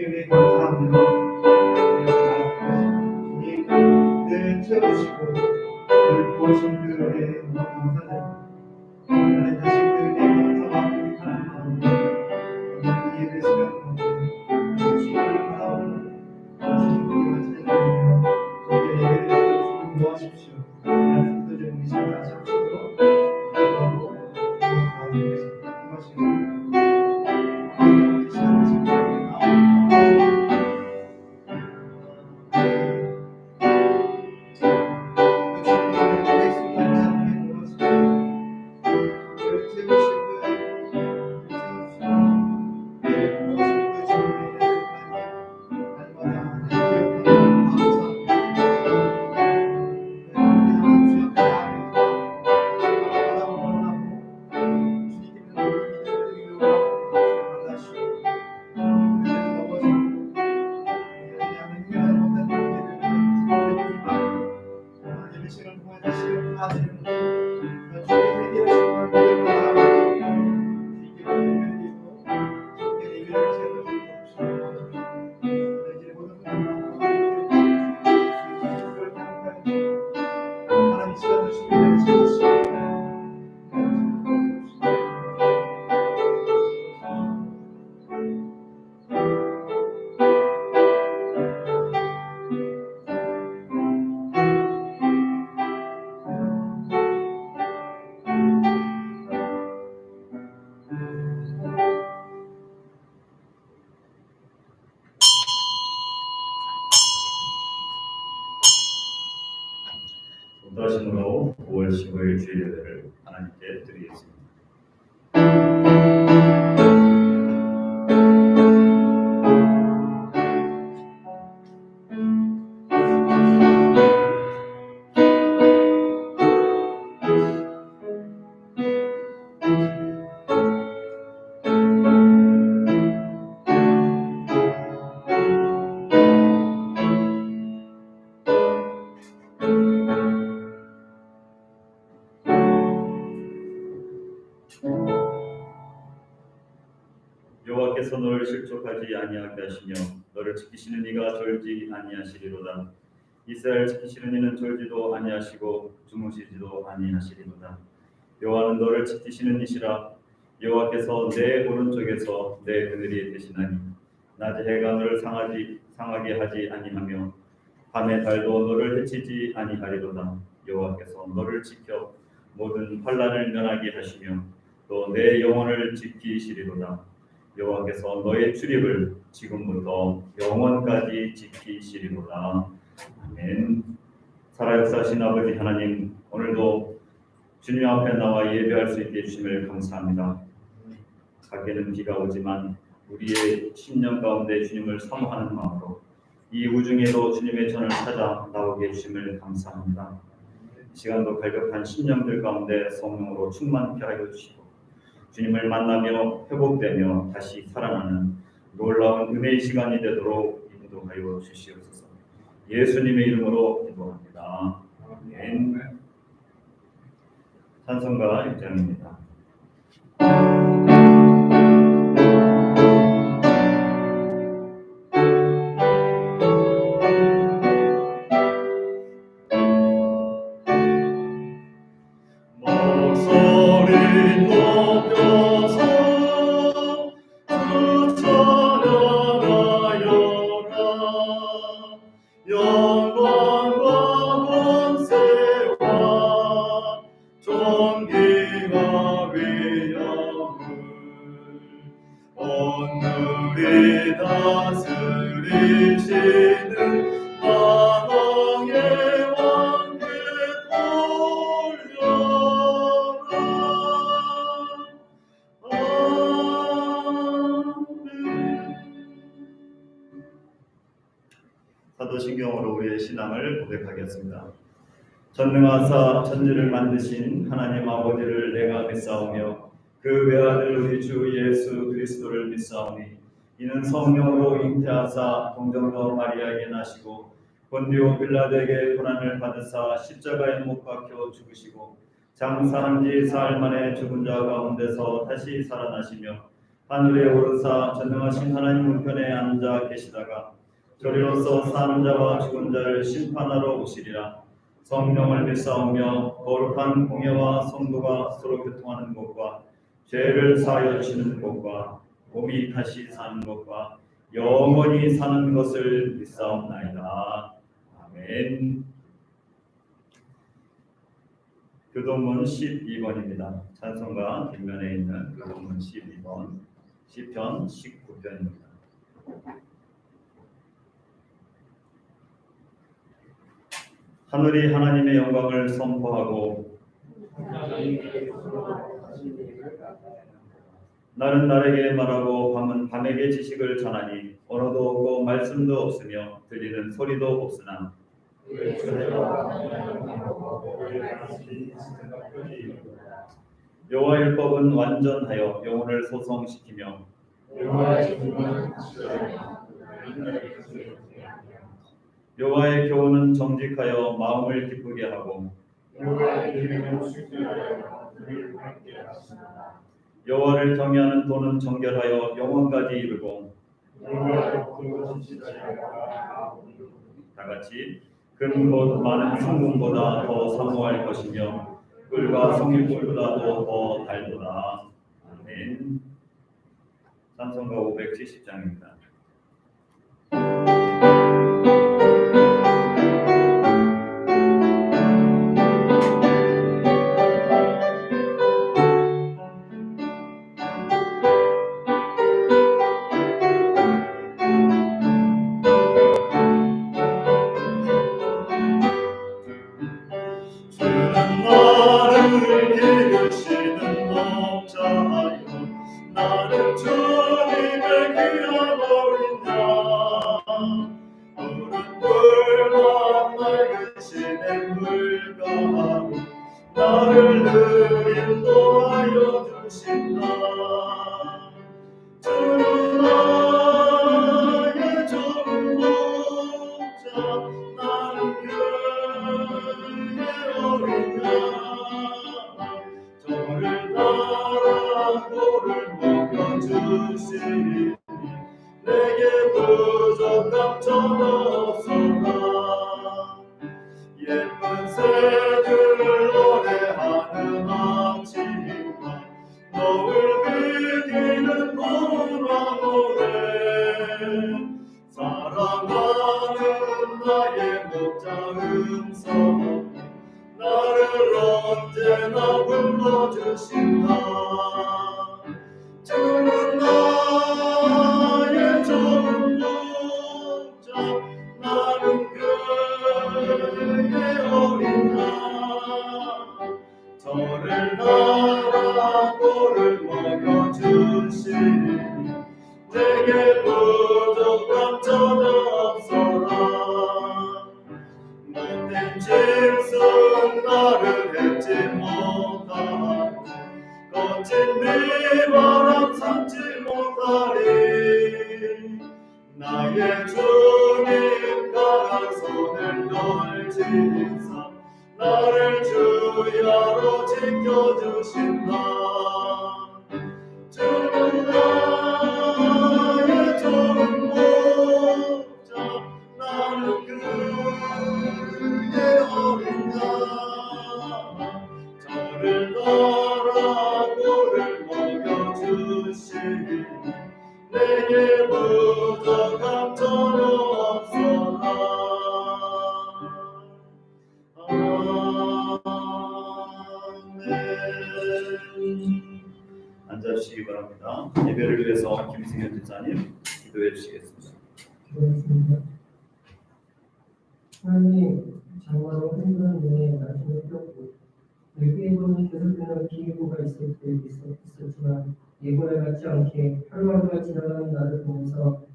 주님께 감사하며 주님 늘 채우시고 늘 보신 그 은혜에 너무 감사드립니다. 나는 자식들에게 감사와 고백하는 마음으로 오늘 이 예배 시간 가운데 주님을 바라보고 주님께 찬양하며 저희의 예배를 주님 도와주십시오. 하나님 뜻을 우리 시간 다시 합시고 기도하고 도와주시겠습니다. 기도하시겠습니다. 다짐으로 5월 15일 주일 예배를 하나님께 드리겠습니다. 여호와께서 너를 실족하지 아니하게 하시며 너를 지키시는 이가 졸지 아니하시리로다. 이스라엘 지키시는 이는 졸지도 아니하시고 주무시지도 아니하시리로다. 여호와는 너를 지키시는 이시라. 여호와께서 내 오른쪽에서 내 그늘이 되시나니 낮에 해가 너를 상하게 하지 아니하며 밤에 달도 너를 해치지 아니하리로다. 여호와께서 너를 지켜 모든 환난을 면하게 하시며 또 내 영혼을 지키시리로다. 여호와께서 너의 출입을 지금부터 영원까지 지키시리로다. 아멘. 살아역사하신 아버지 하나님, 오늘도 주님 앞에 나와 예배할 수 있게 해주심을 감사합니다. 가게는 비가 오지만 우리의 심령 가운데 주님을 사모하는 마음으로 이 우중에도 주님의 전을 찾아 나오게 해주심을 감사합니다. 이 시간도 갈급한 심령들 가운데 성령으로 충만케 하여 주시고 주님을 만나며 회복되며 다시 살아나는 놀라운 은혜의 시간이 되도록 인도하여 주시옵소서. 예수님의 이름으로 기도합니다. 아멘. 찬송가 1장입니다. 오늘이 다스리시는 만왕의 왕께 돌려라. 사도신경으로 우리의 신앙을 고백하겠습니다. 전능하사 천지를 만드신 하나님 아버지를 내가 믿사오며 그 외아들 우리 주 예수 그리스도를 믿사오니 이는 성령으로 잉태하사 동정녀 마리아에게 나시고 본디오 빌라도에게 고난을 받으사 십자가에 못 박혀 죽으시고 장사한 지 사흘 만에 죽은 자 가운데서 다시 살아나시며 하늘에 오르사 전능하신 하나님 우편에 앉아 계시다가 저리로서 사는 자와 죽은 자를 심판하러 오시리라. 성령을 믿사오며 거룩한 공예와 성도가 서로 교통하는 것과 죄를 사하여 주시는 것과 몸이 다시 사는 것과 영원히 사는 것을 믿사옵나이다. 아멘. 교도문 12번입니다. 찬송가 뒷면에 있는 교도문 12번, 시편 19편입니다. 하늘이 하나님의 영광을 선포하고 날은 날에게 말하고 밤은 밤에게 지식을 전하니 언어도 없고 말씀도 없으며 들리는 소리도 없으나 여호와 율법은 완전하여 영혼을 소성시키며 여호와의 교훈은 정직하여 마음을 기쁘게 하고 여호와를 경외하는 도는 정결하여 영원까지 이르고 다같이 금곧 많은 성분보다 더 사모할 것이며 꿀과 성일꿀보다도 더 달도다. 아멘. 찬송가 570장입니다. 내게 부족함 전없소나. 예쁜 새들을 노래하는 아침과 너를 비기는 문화 노래, 사랑하는 나의 목자 음성 나를 언제나 불러주신다. 주는 나의 좋은 목자, 나는 그의 어린 양. 저를 따라 꼴을 먹여주시니 내게 부족함 전혀 없어라. 못된 짐승 나를 밟지 못하고 거친 비바람 삼지 못하리. 나의 주님 강한 손을 걸치사 나를 주야로 지켜주신다. 주는 나의 좋은 목자, 나는 그의 어린 양. 저를 따라 꼴을 먹여주시니 내게 부족함 전혀 없어라. 아멘. 앉아주시기 바랍니다. 예배를 위해서 김승현 집사님 기도해 주시겠습니다. 기도하겠습니다. 하나님, 장마로 힘든 눈에 말씀을 폈고 외부에서는 계속되는 기회가 있을 때 있었지만 예고에 같지 않게 하루하루가 지나가는 나를 보면서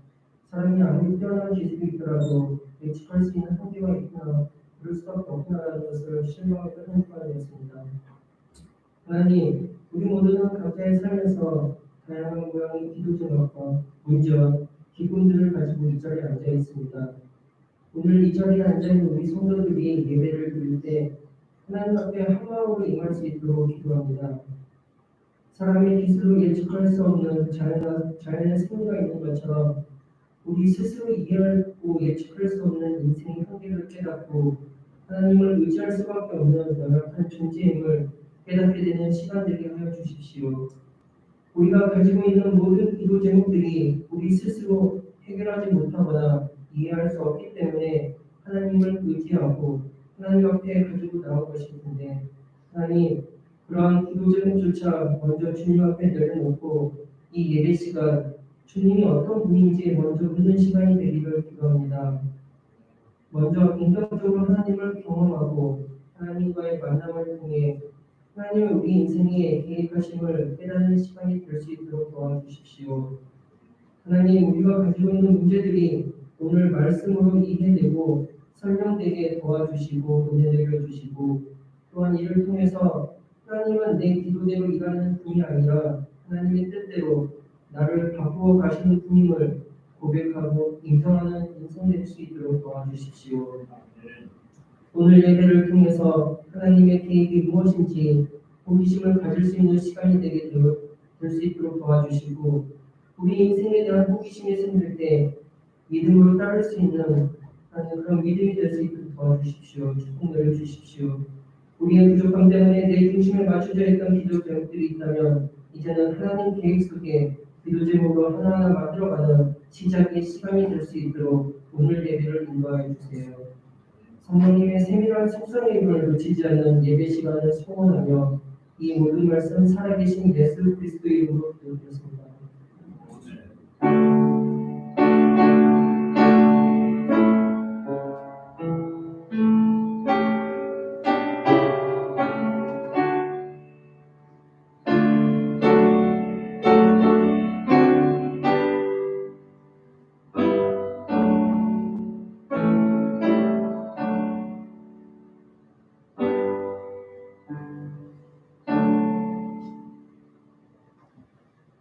사람이 아무리 뛰어난 기술이 있더라도 예측할 수 있는 한계가 있구나, 그럴 수밖에 없구나라는 것을 실감했던 한 주가 되었습니다. 하나님, 우리 모두는 각자의 삶에서 다양한 모양의 기도 제목과 문제와 기쁨들을 가지고 이 자리에 앉아 있습니다. 오늘 이 자리에 앉아 있는 우리 성도들이 예배를 드릴 때 하나님 앞에 한 마음으로 임할 수 있도록 기도합니다. 사람의 기술로 예측할 수 없는 자연의 섭리가 있는 것처럼 우리 스스로 이해하고 예측할 수 없는 인생의 한계를 깨닫고 하나님을 의지할 수밖에 없는 연약한 존재임을 깨닫게 되는 시간 되게 하여 주십시오. 우리가 가지고 있는 모든 기도 제목들이 우리 스스로 해결하지 못하거나 이해할 수 없기 때문에 하나님을 의지하고 하나님 앞에 가지고 나온 것일 텐데 하나님 그러한 기도 제목조차 먼저 주님 앞에 내려놓고 이 예배 시간 주님이 어떤 분인지 먼저 묻는 시간이 되기를 기도합니다. 먼저 인격적으로 하나님을 경험하고 하나님과의 만남을 통해 하나님의 우리 인생에 계획하심을 깨닫는 시간이 될 수 있도록 도와주십시오. 하나님 우리가 가지고 있는 문제들이 오늘 말씀으로 이해되고 설명되게 도와주시고 은혜 내려주시고 또한 이를 통해서 하나님은 내 기도대로 일하는 분이 아니라 하나님의 뜻대로 나를 바꾸어 가시는 분임을 고백하고 인정하는 인생 될 수 있도록 도와주십시오. 오늘 예배를 통해서 하나님의 계획이 무엇인지 호기심을 가질 수 있는 시간이 되게 될 수 있도록 도와주시고 우리 인생에 대한 호기심이 생길 때 믿음으로 따를 수 있는 그런 믿음이 될 수 있도록 도와주십시오. 축복 내려주십시오. 우리의 부족함 때문에 내 중심에 맞춰져 있던 기도 제목들이 있다면 이제는 하나님 계획 속에 기도 제목으로 하나하나 만들어가는 시작의 시간이 될 수 있도록 오늘 예배를 인도하여 주세요. 성령님의 세밀한 속성의 힘을 놓치지 않는 예배 시간을 소원하며 이 모든 말씀 살아계신 예수 그리스도의 이름으로 기도드렸습니다.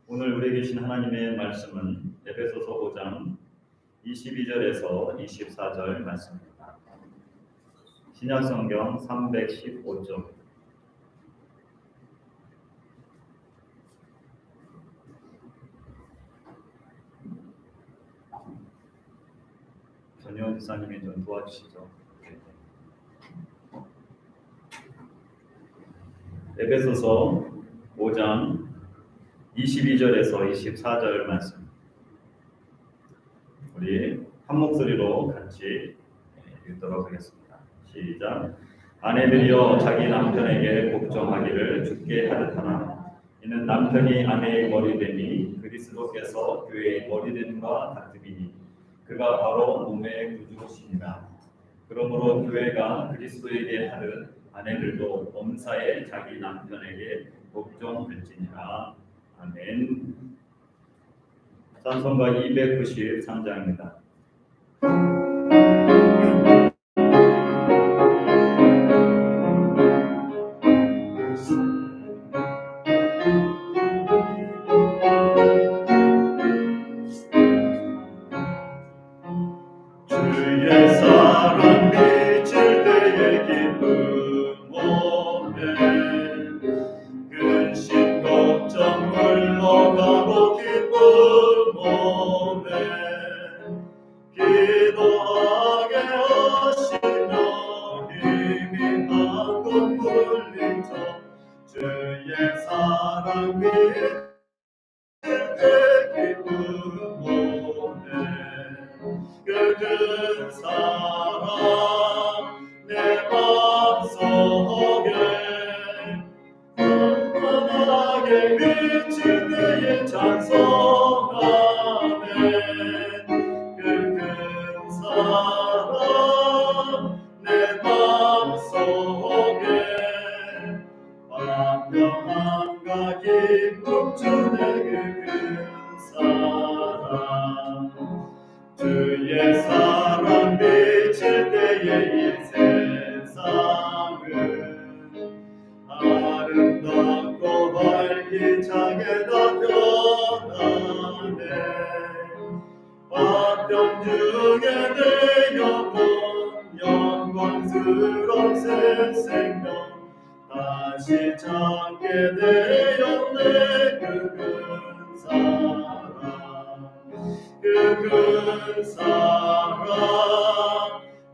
오늘 우리에게 주신 하나님의 말씀은 에베소서 5장 22절에서 24절 말씀입니다. 신약성경 315쪽. 전효원 지사님이 좀 도와주시죠. 에베소서 5장 22절에서 24절 말씀. 우리 한 목소리로 같이 읽도록 하겠습니다. 시작. 아내들이여 자기 남편에게 복종하기를 주께 하듯 하나 이는 남편이 아내의 머리되니 그리스도께서 교회의 머리됨과 같으니 그가 바로 몸의 구주시니라. 그러므로 교회가 그리스도에게 하듯 아내들도 범사에 자기 남편에게 복종할지니라. 아멘. 찬송가 293장입니다. 주의 사랑 비칠 때의 기쁨 몸에 근심 걱정 물러가고 기쁨 몸에 기도하게 하시며 힘이 한껏 물리쳐 주의 사랑 비칠 때 기쁨 몸에 그 사랑 내 맘속에 평안하게 비칠 때에 찬송하네. 그 사랑 내 맘속에 완벽함과 기쁨 주네. 그 사랑 주의 사랑 비칠 때에 이 세상은 아름답고 활기차게 다 변하네. 화평 중에 내 영혼 영광스러운 새 생명 다시 찾게 되었네. 그 큰 사랑, 그 큰 사랑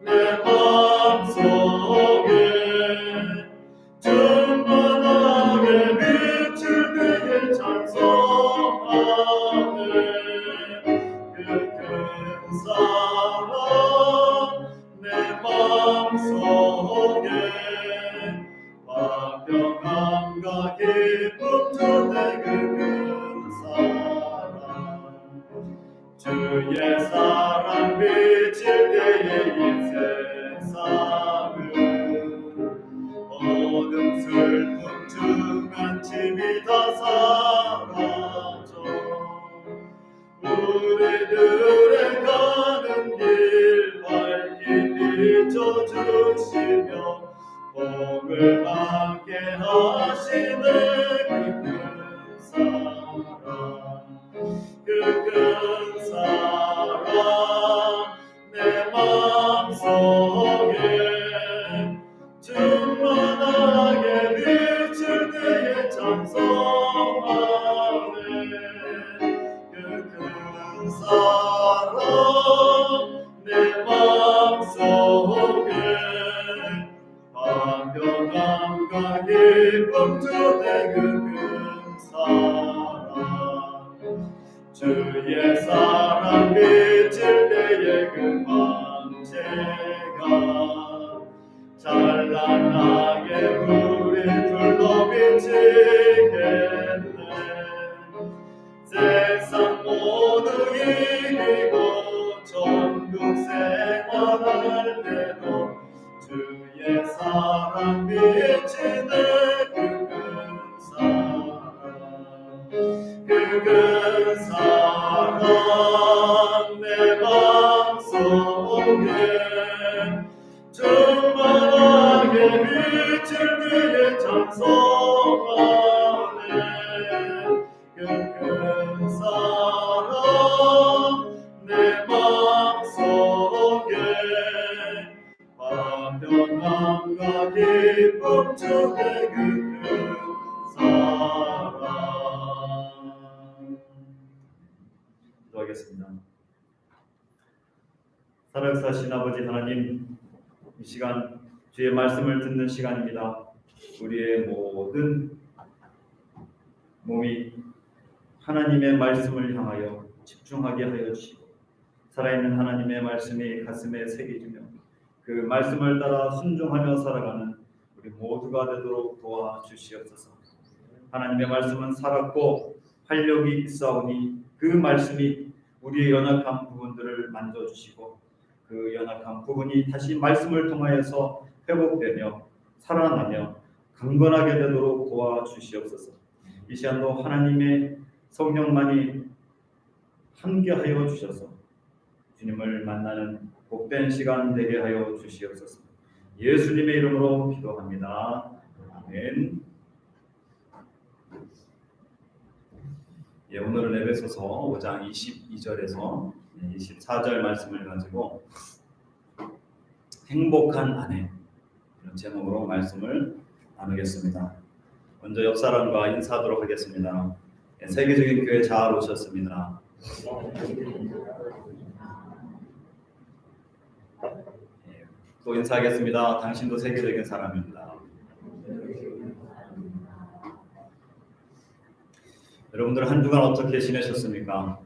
내 맘속에 충만하게 빛을 그의 찬송하네. 그 큰 사랑 내 맘속에 화평함과 기쁨 주네. 그 큰 사랑, 주의 사랑 비칠 때에 이 세상은 어둠 슬픔 중한 짐이 다 사라져 우리들의 가는 길 밝게 비춰주시며 복을 받게 하시네. 그 큰 사랑, 그 큰 사랑 내 맘속에 충만하게 비칠 때에 찬송하네. 그 큰 사랑 내 맘속에 화평함과 기쁨 주네. 그 큰 사랑, 주의 사랑 비칠 때에 그 광채가 찬란하게 우리 둘러 비치겠네. 세상 모두 이기고 천국 생활할 때도 주의 사랑 비치네. 그 큰 사랑, 그 큰 사랑 내 맘속에 충만하게 빛을 그의 찬송하네. 그 큰 사랑 내 맘속에 화평함과 기쁨 주네. 그 큰 사랑. 기도하겠습니다. 살아계신 아버지 하나님, 이 시간 주의 말씀을 듣는 시간입니다. 우리의 모든 몸이 하나님의 말씀을 향하여 집중하게 하여 주시고 살아있는 하나님의 말씀이 가슴에 새겨지며 그 말씀을 따라 순종하며 살아가는 우리 모두가 되도록 도와주시옵소서. 하나님의 말씀은 살았고 활력이 있사오니 그 말씀이 우리의 연약한 부분들을 만져주시고 그 연약한 부분이 다시 말씀을 통하여서 회복되며 살아나며 강건하게 되도록 도와주시옵소서. 이 시간도 하나님의 성령만이 함께하여 주셔서 주님을 만나는 복된 시간 되게 하여 주시옵소서. 예수님의 이름으로 기도합니다. 아멘. 예, 오늘은 에베소서 5장 22절에서 24절 말씀을 가지고 행복한 아내 이런 제목으로 말씀을 나누겠습니다. 먼저 옆 사람과 인사하도록 하겠습니다. 예, 세계적인 교회 잘 오셨습니다. 예, 또 인사하겠습니다. 당신도 세계적인 사람입니다. 여러분들 한 주간 어떻게 지내셨습니까?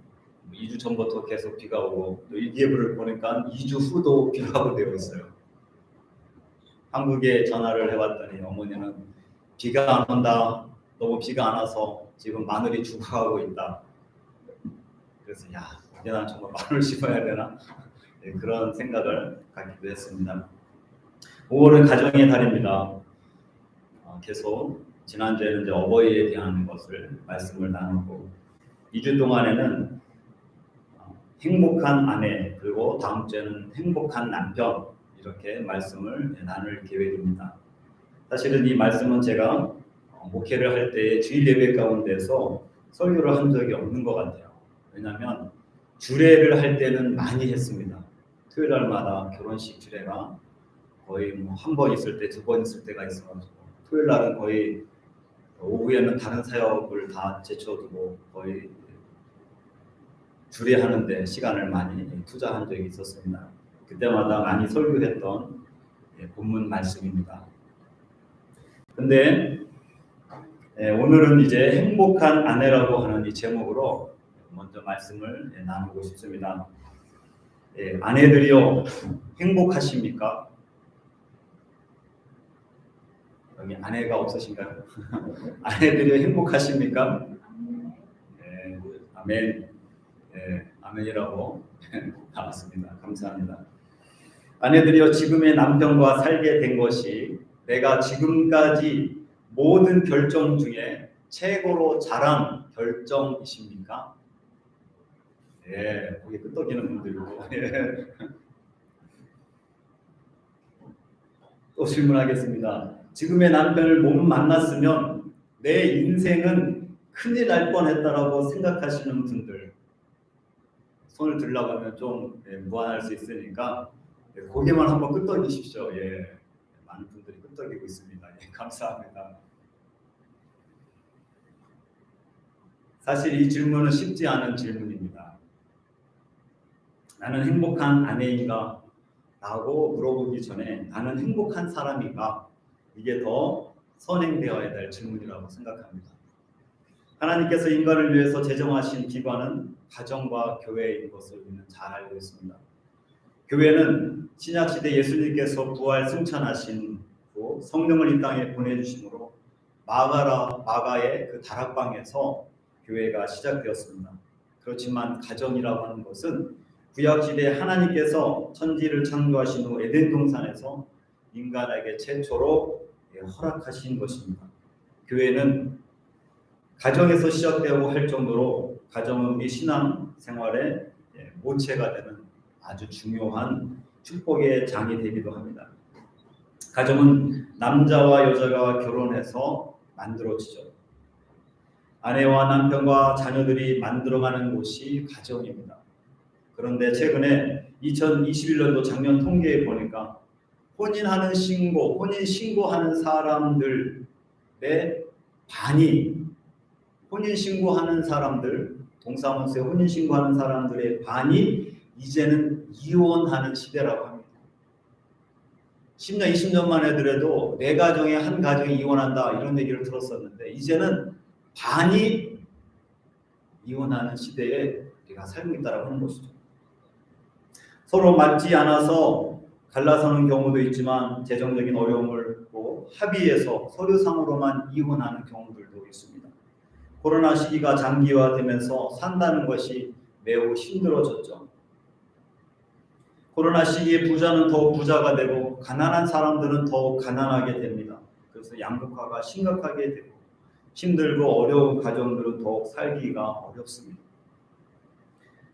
2주 전부터 계속 비가 오고 또 일기예보를 보니까 2주 후도 비가 오고 되어 있어요. 한국에 전화를 해봤더니 어머니는 비가 안 온다. 너무 비가 안 와서 지금 마늘이 죽어가고 있다. 그래서 야, 이제 난 정말 마늘 심어야 되나? 네, 그런 생각을 갖기도 했습니다. 5월은 가정의 달입니다. 계속 지난주에는 이제 어버이에 대한 것을 말씀을 나누고 2주 동안에는 행복한 아내 그리고 다음 주에는 행복한 남편 이렇게 말씀을 나눌 계획입니다. 사실은 이 말씀은 제가 목회를 할 때 주일 예배 가운데서 설교를 한 적이 없는 것 같아요. 왜냐하면 주례를 할 때는 많이 했습니다. 토요일 날마다 결혼식 주례가 거의 한 번 있을 때, 두 번 있을 때가 있어가지고 토요일 날은 거의 오후에는 다른 사역을 다 제쳐두고 거의 주례하는데 시간을 많이 투자한 적이 있었습니다. 그때마다 많이 설교했던 본문 말씀입니다. 근데 오늘은 이제 행복한 아내라고 하는 이 제목으로 먼저 말씀을 나누고 싶습니다. 아내들이요, 행복하십니까? 여기 아내가 없으신가요? 아내들이요, 행복하십니까? 아멘. 아멘이라고 나왔습니다. 감사합니다. 아내들이요, 지금의 남편과 살게 된 것이 내가 지금까지 모든 결정 중에 최고로 잘한 결정이십니까? 거기 끄떡이는 분들이고. 또 질문하겠습니다. 지금의 남편을 못 만났으면 내 인생은 큰일 날 뻔했다라고 생각하시는 분들 손을 들라고 하면 좀 무안할 수 있으니까 고개만 한번 끄덕이십시오. 많은 분들이 끄덕이고 있습니다. 감사합니다. 사실 이 질문은 쉽지 않은 질문입니다. 나는 행복한 아내인가? 라고 물어보기 전에 나는 행복한 사람인가? 이게 더 선행되어야 될 질문이라고 생각합니다. 하나님께서 인간을 위해서 제정하신 기관은 가정과 교회인 것을 우리는 잘 알고 있습니다. 교회는 신약시대 예수님께서 부활 승천하신 후 성령을 이 땅에 보내주심으로 마가의 그 다락방에서 교회가 시작되었습니다. 그렇지만 가정이라고 하는 것은 구약시대 하나님께서 천지를 창조하신 후 에덴 동산에서 인간에게 최초로 허락하신 것입니다. 교회는 가정에서 시작되고 할 정도로 가정은 우리 신앙 생활의 모체가 되는 아주 중요한 축복의 장이 되기도 합니다. 가정은 남자와 여자가 결혼해서 만들어지죠. 아내와 남편과 자녀들이 만들어가는 곳이 가정입니다. 그런데 최근에 2021년도 작년 통계에 보니까 혼인 신고하는 사람들의 반이 동사무소에 혼인 신고하는 사람들의 반이 이제는 이혼하는 시대라고 합니다. 10년, 20년만 해더라도 내 가정에 한 가정이 이혼한다 이런 얘기를 들었었는데 이제는 반이 이혼하는 시대에 우리가 살고 있다고 하는 것이죠. 서로 맞지 않아서 갈라서는 경우도 있지만 재정적인 어려움을 겪고 합의해서 서류상으로만 이혼하는 경우들도 있습니다. 코로나 시기가 장기화되면서 산다는 것이 매우 힘들어졌죠. 코로나 시기에 부자는 더욱 부자가 되고 가난한 사람들은 더욱 가난하게 됩니다. 그래서 양극화가 심각하게 되고 힘들고 어려운 가정들은 더욱 살기가 어렵습니다.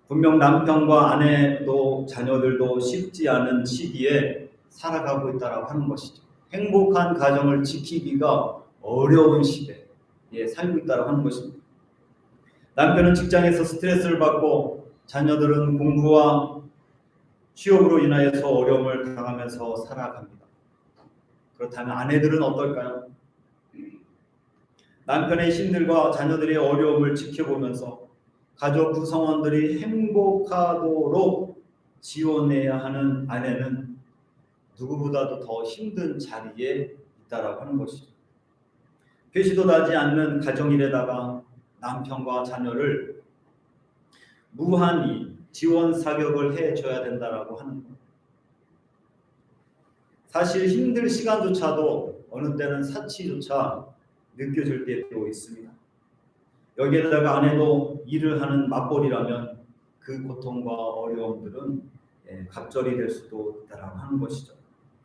분명 남편과 아내도 자녀들도 쉽지 않은 시기에 살아가고 있다고 하는 것이죠. 행복한 가정을 지키기가 어려운 시대에 살고 있다고 하는 것입니다. 남편은 직장에서 스트레스를 받고 자녀들은 공부와 취업으로 인하여서 어려움을 당하면서 살아갑니다. 그렇다면 아내들은 어떨까요? 남편의 힘들과 자녀들의 어려움을 지켜보면서 가족 구성원들이 행복하도록 지원해야 하는 아내는 누구보다도 더 힘든 자리에 있다라고 하는 것이죠. 되지도 나지 않는 가정일에다가 남편과 자녀를 무한히 지원 사격을 해줘야 된다라고 하는 것. 사실 힘들 시간조차도 어느 때는 사치조차 느껴질 때도 있습니다. 여기에다가 아내도 일을 하는 맞벌이라면 그 고통과 어려움들은 갑절이 될 수도 있다라고 하는 것이죠.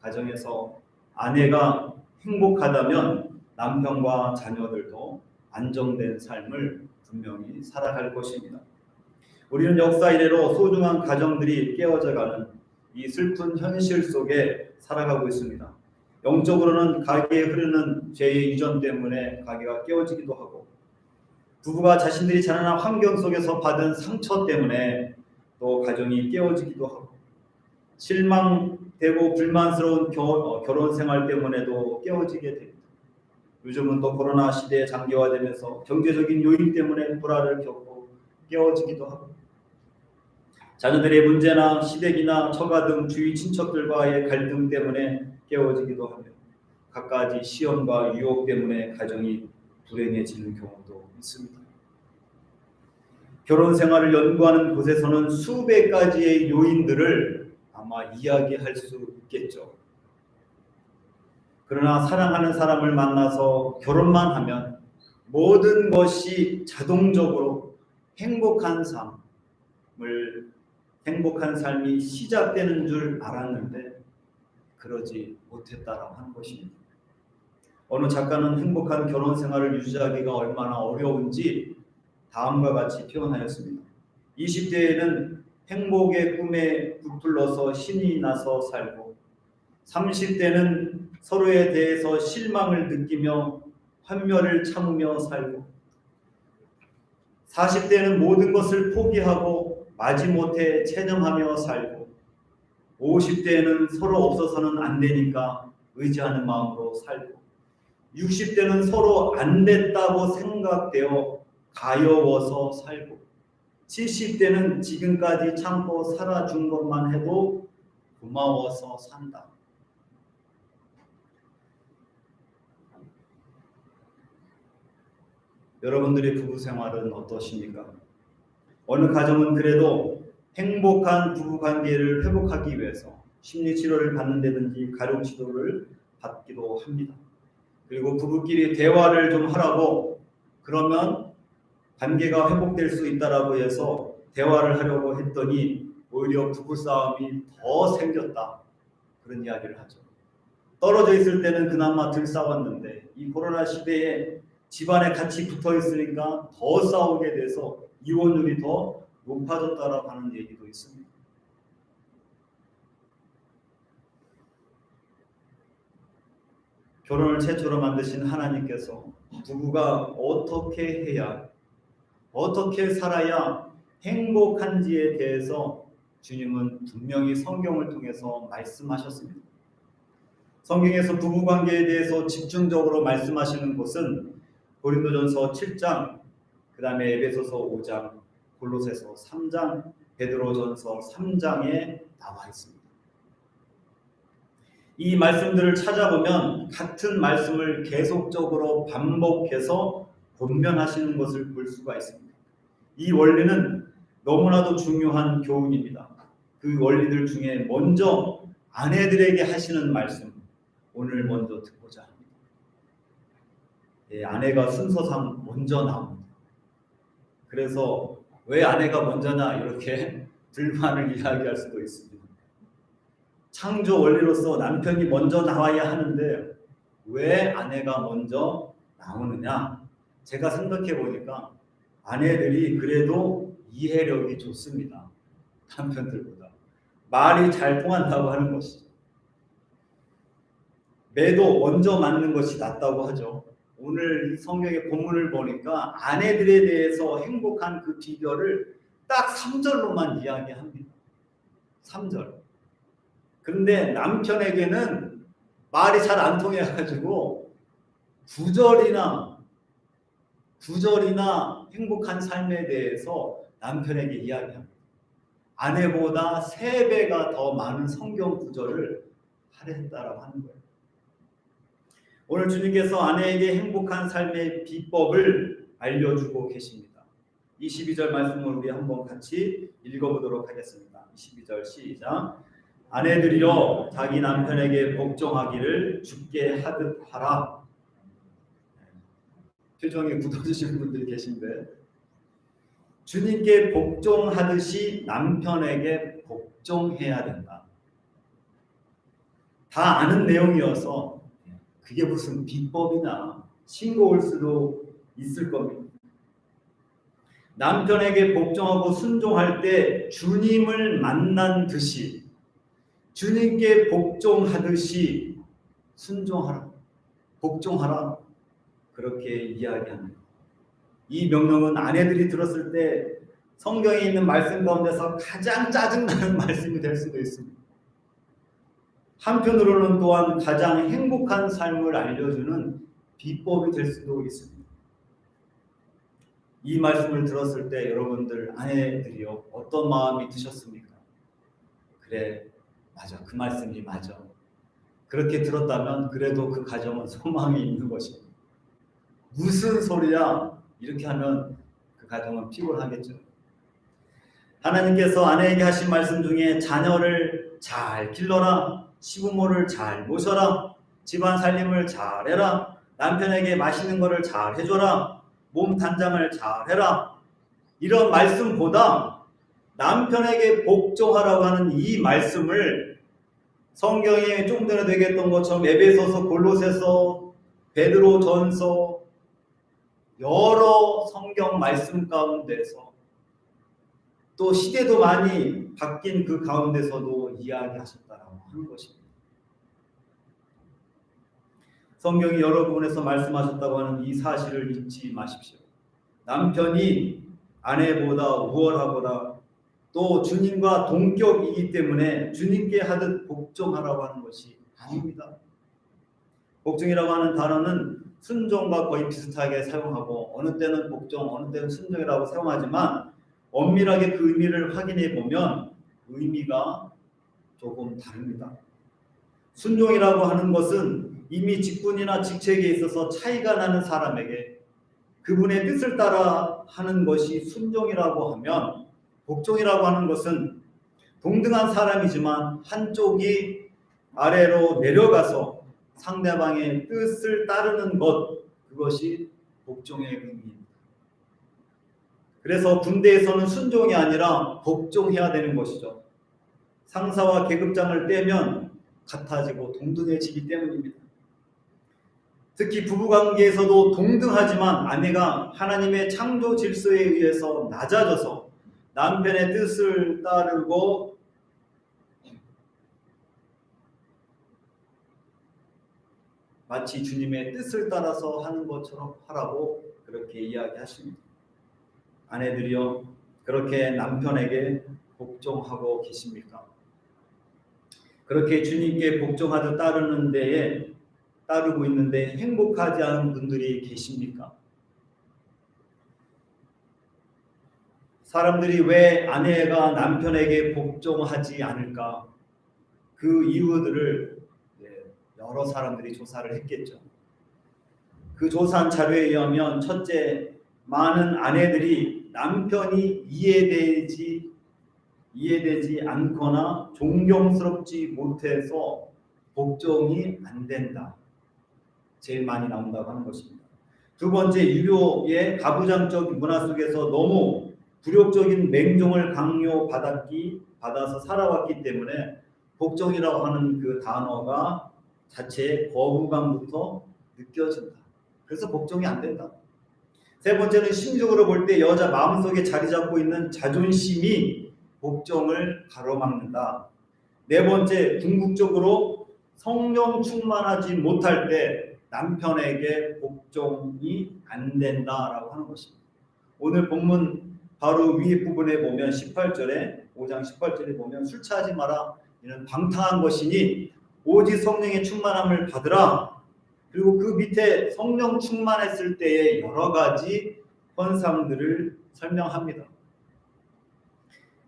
가정에서 아내가 행복하다면 남편과 자녀들도 안정된 삶을 분명히 살아갈 것입니다. 우리는 역사 이래로 소중한 가정들이 깨어져가는 이 슬픈 현실 속에 살아가고 있습니다. 영적으로는 가게에 흐르는 죄의 이전 때문에 가게가 깨어지기도 하고 부부가 자신들이 자라난 환경 속에서 받은 상처 때문에 또 가정이 깨어지기도 하고 실망되고 불만스러운 결혼 생활 때문에도 깨어지게 됩니다. 요즘은 또 코로나 시대에 장기화되면서 경제적인 요인 때문에 불화를 겪고 깨어지기도 하고, 자녀들의 문제나 시댁이나 처가 등 주위 친척들과의 갈등 때문에 깨어지기도 하며, 갖가지 시험과 유혹 때문에 가정이 불행해지는 경우도 있습니다. 결혼 생활을 연구하는 곳에서는 수백 가지의 요인들을 아마 이야기할 수 있겠죠. 그러나 사랑하는 사람을 만나서 결혼만 하면 모든 것이 자동적으로 행복한 삶이 시작되는 줄 알았는데 그러지 못했다라고 하는 것입니다. 어느 작가는 행복한 결혼 생활을 유지하기가 얼마나 어려운지 다음과 같이 표현하였습니다. 20대에는 행복의 꿈에 부풀러서 신이 나서 살고, 30대는 서로에 대해서 실망을 느끼며 환멸을 참으며 살고, 40대는 모든 것을 포기하고 마지못해 체념하며 살고, 50대에는 서로 없어서는 안 되니까 의지하는 마음으로 살고, 60대는 서로 안 됐다고 생각되어 가여워서 살고, 70대는 지금까지 참고 살아준 것만 해도 고마워서 산다. 여러분들의 부부 생활은 어떠십니까? 어느 가정은 그래도 행복한 부부 관계를 회복하기 위해서 심리 치료를 받는다든지 가족 지도를 받기도 합니다. 그리고 부부끼리 대화를 좀 하라고, 그러면 관계가 회복될 수 있다라고 해서 대화를 하려고 했더니 오히려 부부싸움이 더 생겼다, 그런 이야기를 하죠. 떨어져 있을 때는 그나마 덜 싸웠는데 이 코로나 시대에 집안에 같이 붙어 있으니까 더 싸우게 돼서 이혼율이 더 높아졌다라고 하는 얘기도 있습니다. 결혼을 최초로 만드신 하나님께서 부부가 어떻게 해야, 어떻게 살아야 행복한지에 대해서 주님은 분명히 성경을 통해서 말씀하셨습니다. 성경에서 부부관계에 대해서 집중적으로 말씀하시는 곳은 고린도전서 7장, 그 다음에 에베소서 5장, 골로새서 3장, 베드로전서 3장에 나와 있습니다. 이 말씀들을 찾아보면 같은 말씀을 계속적으로 반복해서 권면하시는 것을 볼 수가 있습니다. 이 원리는 너무나도 중요한 교훈입니다. 그 원리들 중에 먼저 아내들에게 하시는 말씀, 오늘 먼저 듣고자 합니다. 아내가 순서상 먼저 나옵니다. 그래서 왜 아내가 먼저냐 이렇게 불만을 이야기할 수도 있습니다. 창조 원리로서 남편이 먼저 나와야 하는데 왜 아내가 먼저 나오느냐? 제가 생각해 보니까 아내들이 그래도 이해력이 좋습니다. 남편들보다. 말이 잘 통한다고 하는 것이죠. 매도 먼저 맞는 것이 낫다고 하죠. 오늘 이 성경의 본문을 보니까 아내들에 대해서 행복한 그 비결을 딱 3절로만 이야기합니다. 3절. 그런데 남편에게는 말이 잘 안 통해가지고 9절이나 행복한 삶에 대해서 남편에게 이야기합니다. 아내보다 3배가 더 많은 성경 구절을 할애했다라고 하는 거예요. 오늘 주님께서 아내에게 행복한 삶의 비법을 알려주고 계십니다. 22절 말씀을 우리 한번 같이 읽어보도록 하겠습니다. 22절 시작. 아내들이여 자기 남편에게 복종하기를 주께 하듯 하라. 표정이 굳어지시는 분들이 계신데, 주님께 복종하듯이 남편에게 복종해야 된다. 다 아는 내용이어서 그게 무슨 비법이나 싱거울 수도 있을 겁니다. 남편에게 복종하고 순종할 때 주님을 만난 듯이, 주님께 복종하듯이 순종하라, 복종하라, 그렇게 이야기합니다. 이 명령은 아내들이 들었을 때 성경에 있는 말씀 가운데서 가장 짜증나는 말씀이 될 수도 있습니다. 한편으로는 또한 가장 행복한 삶을 알려주는 비법이 될 수도 있습니다. 이 말씀을 들었을 때 여러분들 아내들이요 어떤 마음이 드셨습니까? 그래, 맞아, 그 말씀이 맞아. 그렇게 들었다면 그래도 그 가정은 소망이 있는 것입니다. 무슨 소리야? 이렇게 하면 그 가정은 피곤하겠죠. 하나님께서 아내에게 하신 말씀 중에 자녀를 잘 길러라, 시부모를 잘 모셔라, 집안 살림을 잘 해라, 남편에게 맛있는 거를 잘 해줘라, 몸 단장을 잘 해라, 이런 말씀보다 남편에게 복종하라고 하는 이 말씀을 성경에 조금 전에 되겠던 것처럼 에베소서, 골로새서, 베드로전서 여러 성경 말씀 가운데서 또 시대도 많이 바뀐 그 가운데서도 이야기하셨다라고 하는 것입니다. 성경이 여러 부분에서 말씀하셨다고 하는 이 사실을 잊지 마십시오. 남편이 아내보다 우월하거나 또 주님과 동격이기 때문에 주님께 하듯 복종하라고 하는 것이 아닙니다. 복종이라고 하는 단어는 순종과 거의 비슷하게 사용하고 어느 때는 복종, 어느 때는 순종이라고 사용하지만 엄밀하게 그 의미를 확인해 보면 의미가 조금 다릅니다. 순종이라고 하는 것은 이미 직분이나 직책에 있어서 차이가 나는 사람에게 그분의 뜻을 따라 하는 것이 순종이라고 하면, 복종이라고 하는 것은 동등한 사람이지만 한쪽이 아래로 내려가서 상대방의 뜻을 따르는 것, 그것이 복종의 의미입니다. 그래서 군대에서는 순종이 아니라 복종해야 되는 것이죠. 상사와 계급장을 떼면 같아지고 동등해지기 때문입니다. 특히 부부관계에서도 동등하지만 아내가 하나님의 창조 질서에 의해서 낮아져서 남편의 뜻을 따르고 마치 주님의 뜻을 따라서 하는 것처럼 하라고 그렇게 이야기하십니다. 아내들이여, 그렇게 남편에게 복종하고 계십니까? 그렇게 주님께 복종하듯 따르고 있는데 행복하지 않은 분들이 계십니까? 사람들이 왜 아내가 남편에게 복종하지 않을까? 그 이유들을 여러 사람들이 조사를 했겠죠. 그 조사한 자료에 의하면 첫째, 많은 아내들이 남편이 이해되지 않거나 존경스럽지 못해서 복종이 안 된다. 제일 많이 나온다고 하는 것입니다. 두 번째, 유교의 가부장적 문화 속에서 너무 불욕적인 맹종을 받아서 살아왔기 때문에 복종이라고 하는 그 단어가 자체의 거부감부터 느껴진다. 그래서 복종이 안 된다. 세 번째는 심적으로 볼 때 여자 마음속에 자리 잡고 있는 자존심이 복종을 가로막는다. 네 번째, 궁극적으로 성령 충만하지 못할 때 남편에게 복종이 안 된다라고 하는 것입니다. 오늘 본문 바로 위에 부분에 보면 18절에 5장 18절에 보면 술 취하지 마라. 이는 방탕한 것이니 오직 성령의 충만함을 받으라. 그리고 그 밑에 성령 충만했을 때의 여러 가지 현상들을 설명합니다.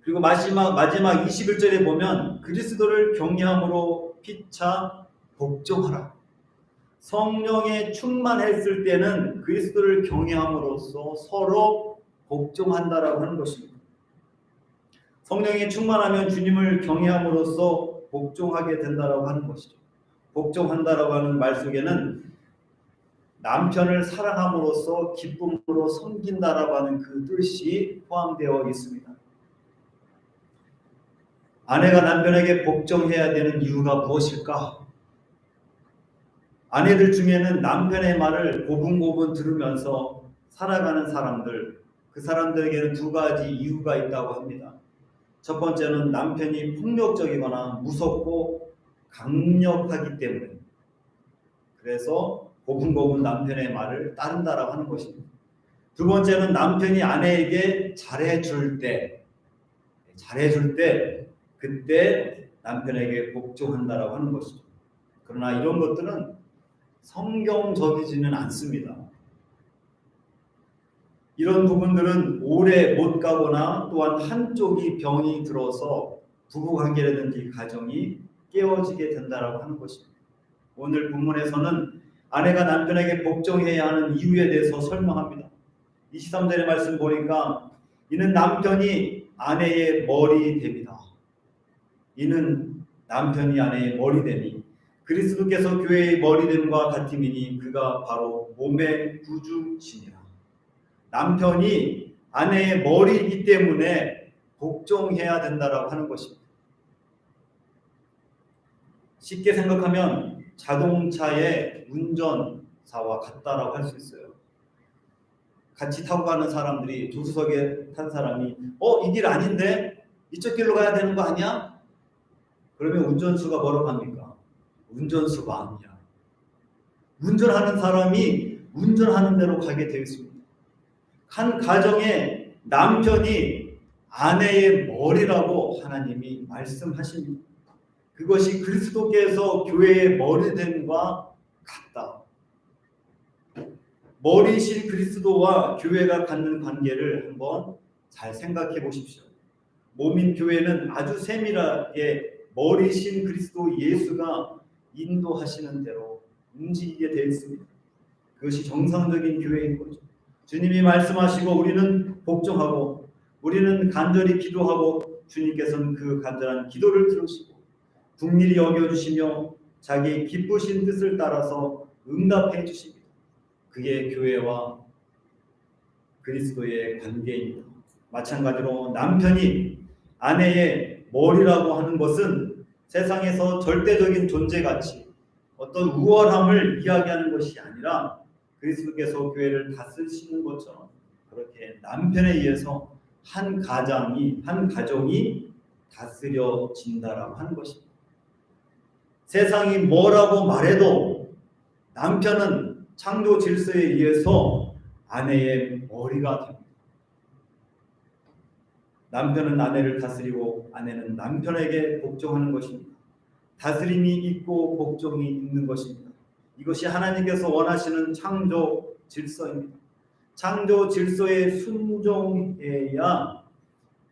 그리고 마지막 21절에 보면 그리스도를 경외함으로 피차 복종하라. 성령에 충만했을 때는 그리스도를 경외함으로써 서로 복종한다라고 하는 것입니다. 성령에 충만하면 주님을 경외함으로써 복종하게 된다라고 하는 것이죠. 복종한다라고 하는 말 속에는 남편을 사랑함으로써 기쁨으로 섬긴다라고 하는 그 뜻이 포함되어 있습니다. 아내가 남편에게 복종해야 되는 이유가 무엇일까? 아내들 중에는 남편의 말을 고분고분 들으면서 살아가는 사람들, 그 사람들에게는 두 가지 이유가 있다고 합니다. 첫 번째는 남편이 폭력적이거나 무섭고 강력하기 때문에, 그래서 고분고분 남편의 말을 따른다라고 하는 것입니다. 두 번째는 남편이 아내에게 잘해줄 때 그때 남편에게 복종한다라고 하는 것이죠. 그러나 이런 것들은 성경적이지는 않습니다. 이런 부분들은 오래 못 가거나 또한 한쪽이 병이 들어서 부부관계라든지 가정이 깨어지게 된다라고 하는 것입니다. 오늘 본문에서는 아내가 남편에게 복종해야 하는 이유에 대해서 설명합니다. 23절의 말씀 보니까 이는 남편이 아내의 머리됨이다. 이는 남편이 아내의 머리됨이 그리스도께서 교회의 머리됨과 같음이니 그가 바로 몸의 구주시니라. 남편이 아내의 머리이기 때문에 복종해야 된다라고 하는 것입니다. 쉽게 생각하면 자동차의 운전사와 같다라고 할 수 있어요. 같이 타고 가는 사람들이 조수석에 탄 사람이 이 길 아닌데? 이쪽 길로 가야 되는 거 아니야? 그러면 운전수가 뭐라고 합니까? 운전수가 아니야. 운전하는 사람이 운전하는 대로 가게 되어 있습니다. 한 가정의 남편이 아내의 머리라고 하나님이 말씀하십니다. 그것이 그리스도께서 교회의 머리됨과 같다. 머리신 그리스도와 교회가 갖는 관계를 한번 잘 생각해 보십시오. 몸인 교회는 아주 세밀하게 머리신 그리스도 예수가 인도하시는 대로 움직이게 되어 있습니다. 그것이 정상적인 교회인 거죠. 주님이 말씀하시고 우리는 복종하고 우리는 간절히 기도하고 주님께서는 그 간절한 기도를 들으시고 긍휼히 여겨주시며 자기 기쁘신 뜻을 따라서 응답해 주십니다. 그게 교회와 그리스도의 관계입니다. 마찬가지로 남편이 아내의 머리라고 하는 것은 세상에서 절대적인 존재같이 어떤 우월함을 이야기하는 것이 아니라 그리스도께서 교회를 다스리시는 것처럼 그렇게 남편에 의해서 한 가정이 다스려진다라고 하는 것입니다. 세상이 뭐라고 말해도 남편은 창조 질서에 의해서 아내의 머리가 됩니다. 남편은 아내를 다스리고 아내는 남편에게 복종하는 것입니다. 다스림이 있고 복종이 있는 것입니다. 이것이 하나님께서 원하시는 창조 질서입니다. 창조 질서에 순종해야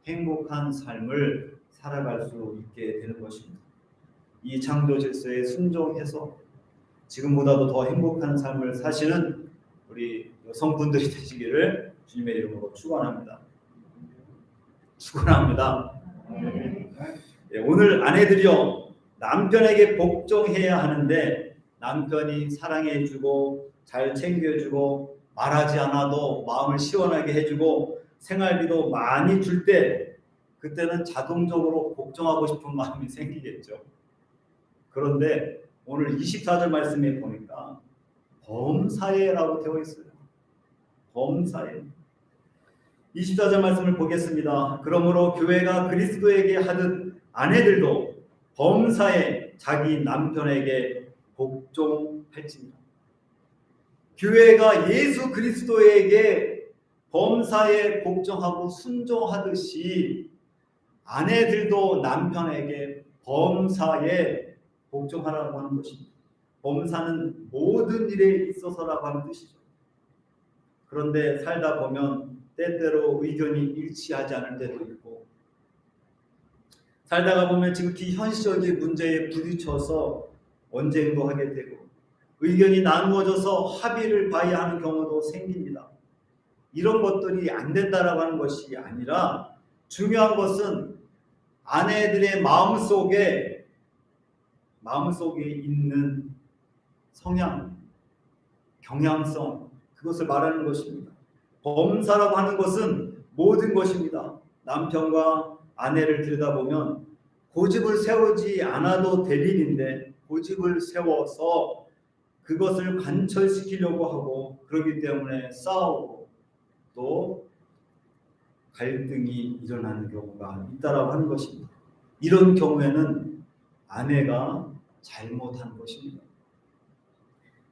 행복한 삶을 살아갈 수 있게 되는 것입니다. 이 창조 질서에 순종해서 지금보다도 더 행복한 삶을 사시는 우리 여성분들이 되시기를 주님의 이름으로 축원합니다. 오늘 아내들이여 남편에게 복종해야 하는데 남편이 사랑해주고 잘 챙겨주고 말하지 않아도 마음을 시원하게 해주고 생활비도 많이 줄 때 그때는 자동적으로 복종하고 싶은 마음이 생기겠죠. 그런데 오늘 24절 말씀에 보니까 범사에라고 되어 있어요. 범사에. 24절 말씀을 보겠습니다. 그러므로 교회가 그리스도에게 하듯 아내들도 범사에 자기 남편에게 복종할지니라. 교회가 예수 그리스도에게 범사에 복종하고 순종하듯이 아내들도 남편에게 범사에 복종하라고 하는 것입니다. 범사는 모든 일에 있어서라고 하는 뜻이죠. 그런데 살다 보면 때때로 의견이 일치하지 않을 때도 있고 살다가 보면 지극히 현실적인 문제에 부딪혀서 언쟁도 하게 되고 의견이 나누어져서 합의를 봐야 하는 경우도 생깁니다. 이런 것들이 안 된다라고 하는 것이 아니라 중요한 것은 아내들의 마음속에 있는 성향, 경향성 그것을 말하는 것입니다. 범사라고 하는 것은 모든 것입니다. 남편과 아내를 들여다보면 고집을 세우지 않아도 될 일인데 고집을 세워서 그것을 관철시키려고 하고 그렇기 때문에 싸우고 또 갈등이 일어나는 경우가 있다라고 하는 것입니다. 이런 경우에는 아내가 잘못한 것입니다.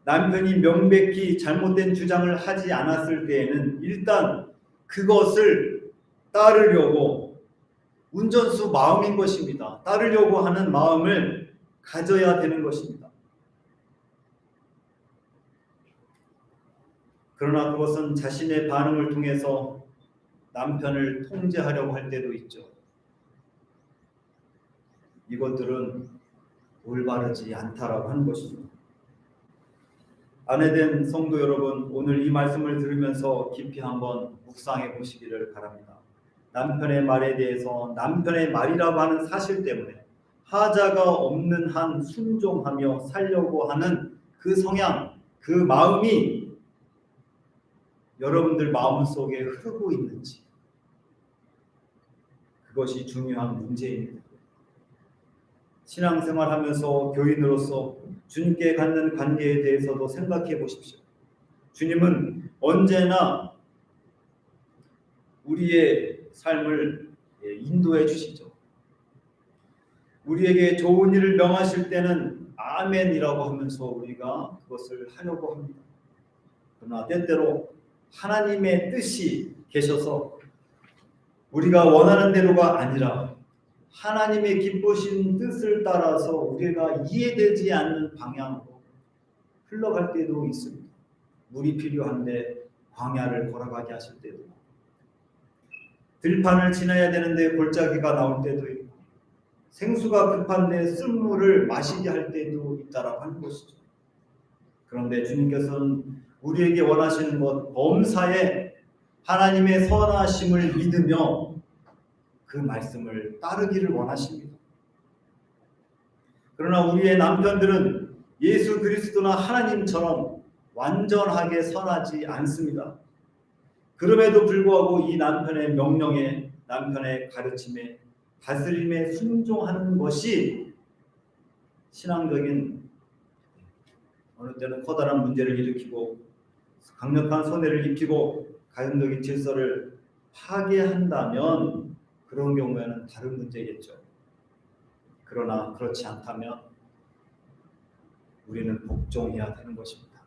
남편이 명백히 잘못된 주장을 하지 않았을 때에는 일단 그것을 따르려고 운전수 마음인 것입니다. 따르려고 하는 마음을 가져야 되는 것입니다. 그러나 그것은 자신의 반응을 통해서 남편을 통제하려고 할 때도 있죠. 이것들은 올바르지 않다라고 하는 것입니다. 아내된 성도 여러분, 오늘 이 말씀을 들으면서 깊이 한번 묵상해 보시기를 바랍니다. 남편의 말에 대해서 남편의 말이라고 하는 사실 때문에 하자가 없는 한 순종하며 살려고 하는 그 성향, 그 마음이 여러분들 마음속에 흐르고 있는지, 그것이 중요한 문제입니다. 신앙생활하면서 교인으로서 주님께 갖는 관계에 대해서도 생각해 보십시오. 주님은 언제나 우리의 삶을 인도해 주시죠. 우리에게 좋은 일을 명하실 때는 아멘이라고 하면서 우리가 그것을 하려고 합니다. 그러나 때때로 하나님의 뜻이 계셔서 우리가 원하는 대로가 아니라 하나님의 기쁘신 뜻을 따라서 우리가 이해되지 않는 방향으로 흘러갈 때도 있습니다. 물이 필요한데 광야를 걸어가게 하실 때도, 들판을 지나야 되는데 골짜기가 나올 때도 있고, 생수가 급한데 쓴물을 마시게 할 때도 있다라고 하는 것이죠. 그런데 주님께서는 우리에게 원하시는 것, 범사에 하나님의 선하심을 믿으며 그 말씀을 따르기를 원하십니다. 그러나 우리의 남편들은 예수 그리스도나 하나님처럼 완전하게 선하지 않습니다. 그럼에도 불구하고 이 남편의 명령에, 남편의 가르침에, 다스림에 순종하는 것이 신앙적인, 어느 때는 커다란 문제를 일으키고 강력한 손해를 입히고 가정적인 질서를 파괴한다면 그런 경우에는 다른 문제겠죠. 그러나 그렇지 않다면 우리는 복종해야 되는 것입니다.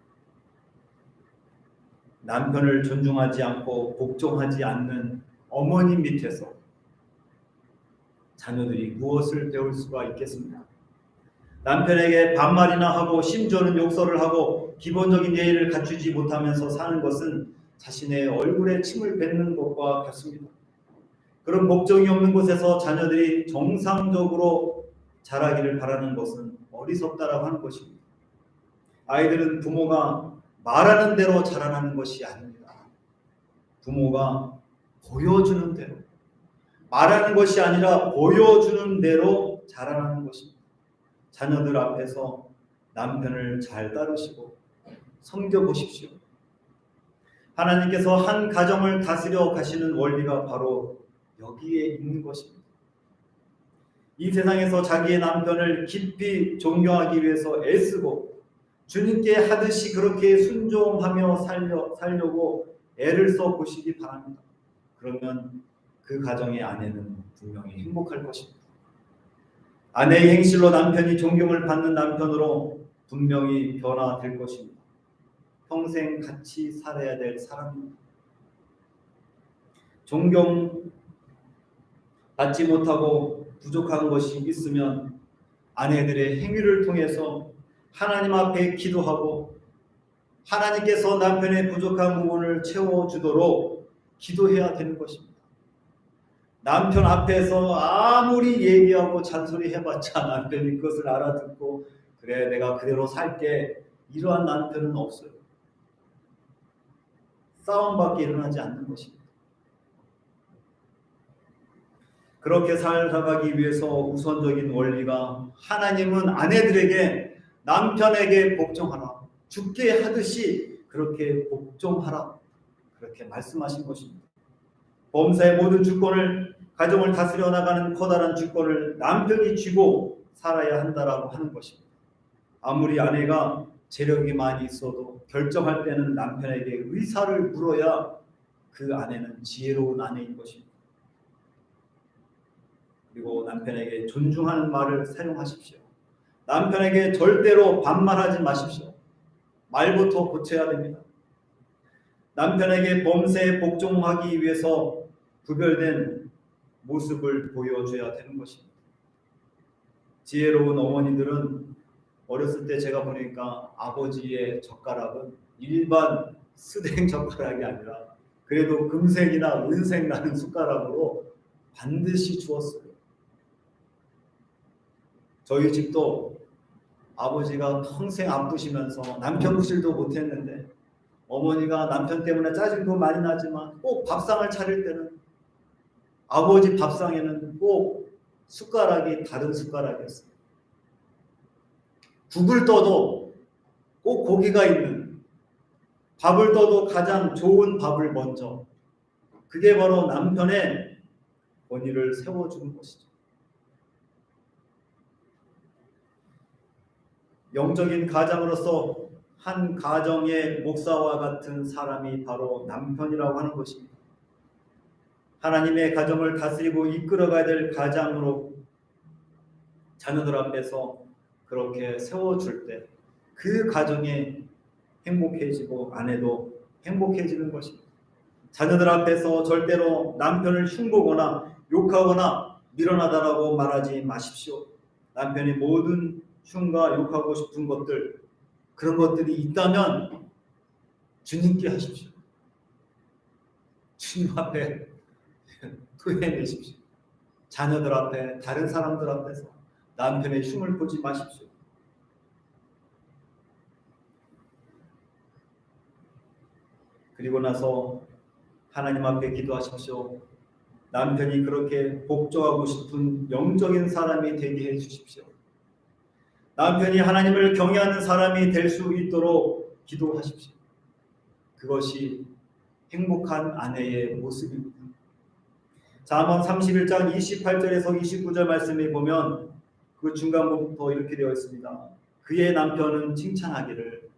남편을 존중하지 않고 복종하지 않는 어머니 밑에서 자녀들이 무엇을 배울 수가 있겠습니까? 남편에게 반말이나 하고 심지어는 욕설을 하고 기본적인 예의를 갖추지 못하면서 사는 것은 자신의 얼굴에 침을 뱉는 것과 같습니다. 그런 복종이 없는 곳에서 자녀들이 정상적으로 자라기를 바라는 것은 어리석다라고 하는 것입니다. 아이들은 부모가 말하는 대로 자라나는 것이 아닙니다. 부모가 보여주는 대로, 말하는 것이 아니라 보여주는 대로 자라나는 것입니다. 자녀들 앞에서 남편을 잘 따르시고 섬겨보십시오. 하나님께서 한 가정을 다스려 가시는 원리가 바로 여기에 있는 것입니다. 이 세상에서 자기의 남편을 깊이 존경하기 위해서 애쓰고 주님께 하듯이 그렇게 순종하며 살려고 애를 써 보시기 바랍니다. 그러면 그 가정의 아내는 분명히 행복할 것입니다. 아내의 행실로 남편이 존경을 받는 남편으로 분명히 변화될 것입니다. 평생 같이 살아야 될 사람입니다. 존경받지 못하고 부족한 것이 있으면 아내들의 행위를 통해서 하나님 앞에 기도하고 하나님께서 남편의 부족한 부분을 채워주도록 기도해야 되는 것입니다. 남편 앞에서 아무리 얘기하고 잔소리 해봤자 남편이 그것을 알아듣고 그래 내가 그대로 살게, 이러한 남편은 없어요. 싸움밖에 일어나지 않는 것입니다. 그렇게 살아가기 위해서 우선적인 원리가 하나님은 아내들에게 남편에게 복종하라, 죽게 하듯이 그렇게 복종하라, 그렇게 말씀하신 것입니다. 범사의 모든 주권을, 가정을 다스려 나가는 커다란 주권을 남편이 쥐고 살아야 한다라고 하는 것입니다. 아무리 아내가 재력이 많이 있어도 결정할 때는 남편에게 의사를 물어야 그 아내는 지혜로운 아내인 것입니다. 그리고 남편에게 존중하는 말을 사용하십시오. 남편에게 절대로 반말하지 마십시오. 말부터 고쳐야 됩니다. 남편에게 범사에 복종하기 위해서 구별된 모습을 보여줘야 되는 것입니다. 지혜로운 어머니들은 어렸을 때 제가 보니까 아버지의 젓가락은 일반 스댕 젓가락이 아니라 그래도 금색이나 은색 나는 숟가락으로 반드시 주었어요. 저희 집도 아버지가 평생 아프시면서 남편 구실도 못했는데 어머니가 남편 때문에 짜증도 많이 나지만 꼭 밥상을 차릴 때는 아버지 밥상에는 꼭 숟가락이 다른 숟가락이었어요. 국을 떠도 꼭 고기가 있는, 밥을 떠도 가장 좋은 밥을 먼저, 그게 바로 남편의 권위를 세워주는 것이죠. 영적인 가장으로서 한 가정의 목사와 같은 사람이 바로 남편이라고 하는 것입니다. 하나님의 가정을 다스리고 이끌어가야 될 가장으로 자녀들 앞에서 그렇게 세워줄 때 그 가정이 행복해지고 아내도 행복해지는 것입니다. 자녀들 앞에서 절대로 남편을 흉보거나 욕하거나 밀어나다라고 말하지 마십시오. 남편이 모든 흉과 욕하고 싶은 것들, 그런 것들이 있다면 주님께 하십시오. 주님 앞에 토해내십시오. 자녀들 앞에, 다른 사람들 앞에서 남편의 흉을 보지 마십시오. 그리고 나서 하나님 앞에 기도하십시오. 남편이 그렇게 복종하고 싶은 영적인 사람이 되게 해주십시오. 남편이 하나님을 경외하는 사람이 될 수 있도록 기도하십시오. 그것이 행복한 아내의 모습입니다. 잠언 31장 28절에서 29절 말씀에 보면 그 중간부터 이렇게 되어 있습니다. 그의 남편은 칭찬하기를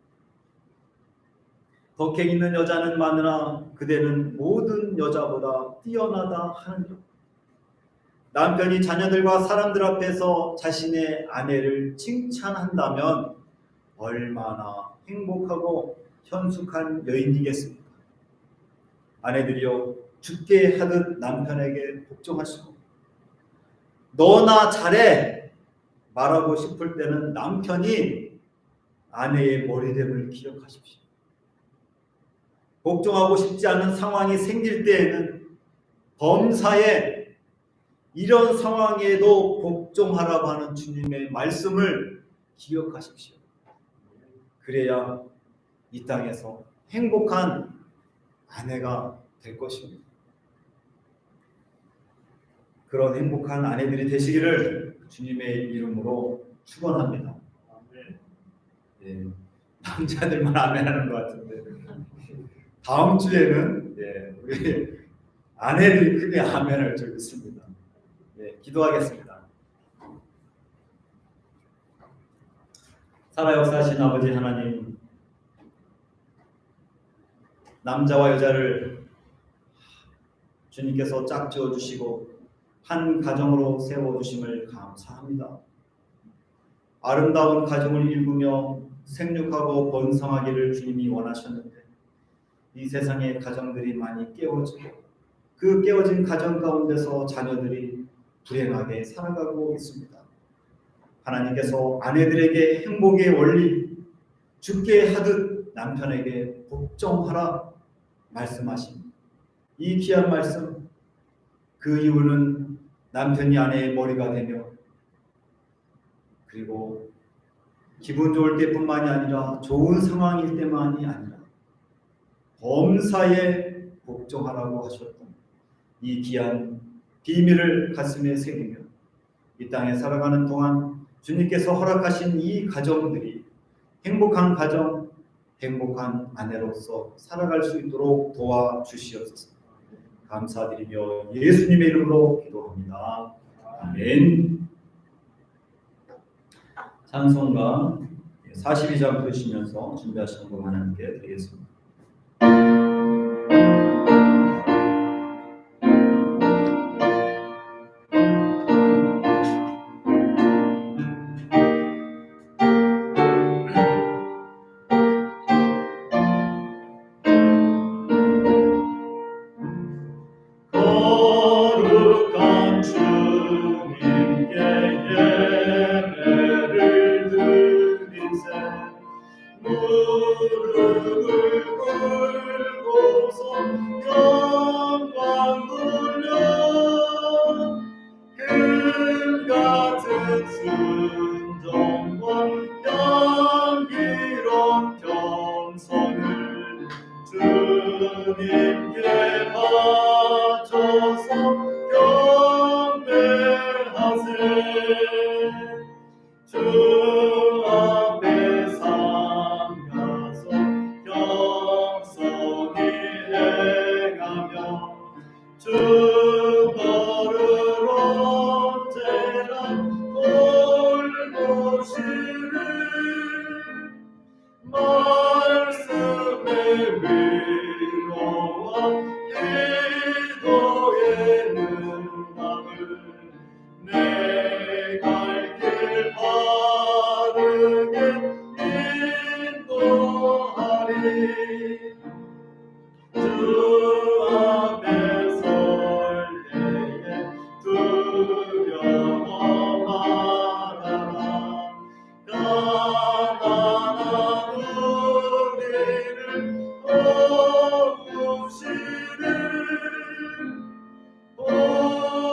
덕행 있는 여자는 많으나 그대는 모든 여자보다 뛰어나다 하느니라. 남편이 자녀들과 사람들 앞에서 자신의 아내를 칭찬한다면 얼마나 행복하고 현숙한 여인이겠습니까? 아내들이여 죽게 하듯 남편에게 복종하시고 너나 잘해 말하고 싶을 때는 남편이 아내의 머리됨을 기억하십시오. 복종하고 싶지 않은 상황이 생길 때에는 범사에 이런 상황에도 복종하라고 하는 주님의 말씀을 기억하십시오. 그래야 이 땅에서 행복한 아내가 될 것입니다. 그런 행복한 아내들이 되시기를 주님의 이름으로 축원합니다. 예, 남자들만 아멘하는 것 같은데 다음 주에는 우리 아내들이 크게 아멘을 좀 있습니다. 기도하겠습니다. 살아 역사하신 아버지 하나님, 남자와 여자를 주님께서 짝지어 주시고 한 가정으로 세워주심을 감사합니다. 아름다운 가정을 일구며 생육하고 번성하기를 주님이 원하셨는데 이 세상의 가정들이 많이 깨어지고 그 깨어진 가정 가운데서 자녀들이 불행하게 살아가고 있습니다. 하나님께서 아내들에게 행복의 원리, 죽게 하듯 남편에게 복종하라 말씀하신 이 귀한 말씀, 그 이유는 남편이 아내의 머리가 되며 그리고 기분 좋을 때뿐만이 아니라 좋은 상황일 때만이 아니라 범사에 복종하라고 하셨던 이 귀한 비밀을 가슴에 새기며 이 땅에 살아가는 동안 주님께서 허락하신 이 가정들이 행복한 가정, 행복한 아내로서 살아갈 수 있도록 도와주시옵소서. 감사드리며 예수님의 이름으로 기도합니다. 아멘. 찬송가 42장 부르시면서 준비하신 것 하나님께 드리겠습니다. 거룩한 주님께 예배를 드린 새 무릎을 주님께 바쳐서 경배하세. 주 앞에 삼가서 겸손히 행하며 주 너를 언제나 돌보시는 말씀의 위로와 기도의 능함을 내 갈 길 바르게 인도하리. 주 앞에 설 때에 두려워 말아라. 가난한 우리를 도우시는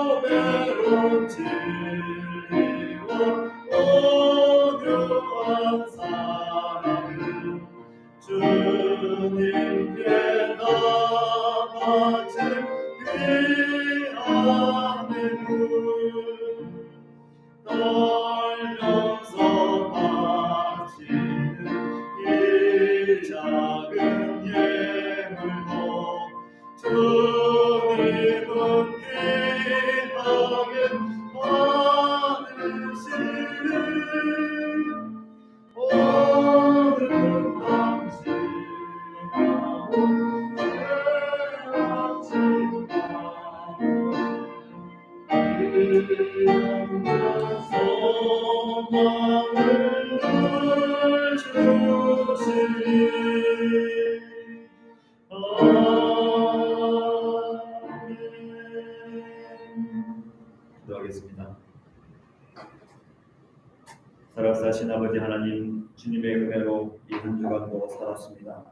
보배로운 진리와 온유한 사랑은 주님께 다 바친 귀한 예물. 떨면서 바치는 이 작은 예물도 주님은 귀하게 받으시는 오늘 당신하고 소망을 늘 주시리. 기도하겠습니다. 살아계신 아버지 하나님, 주님의 은혜로 이 한 주간도 살았습니다.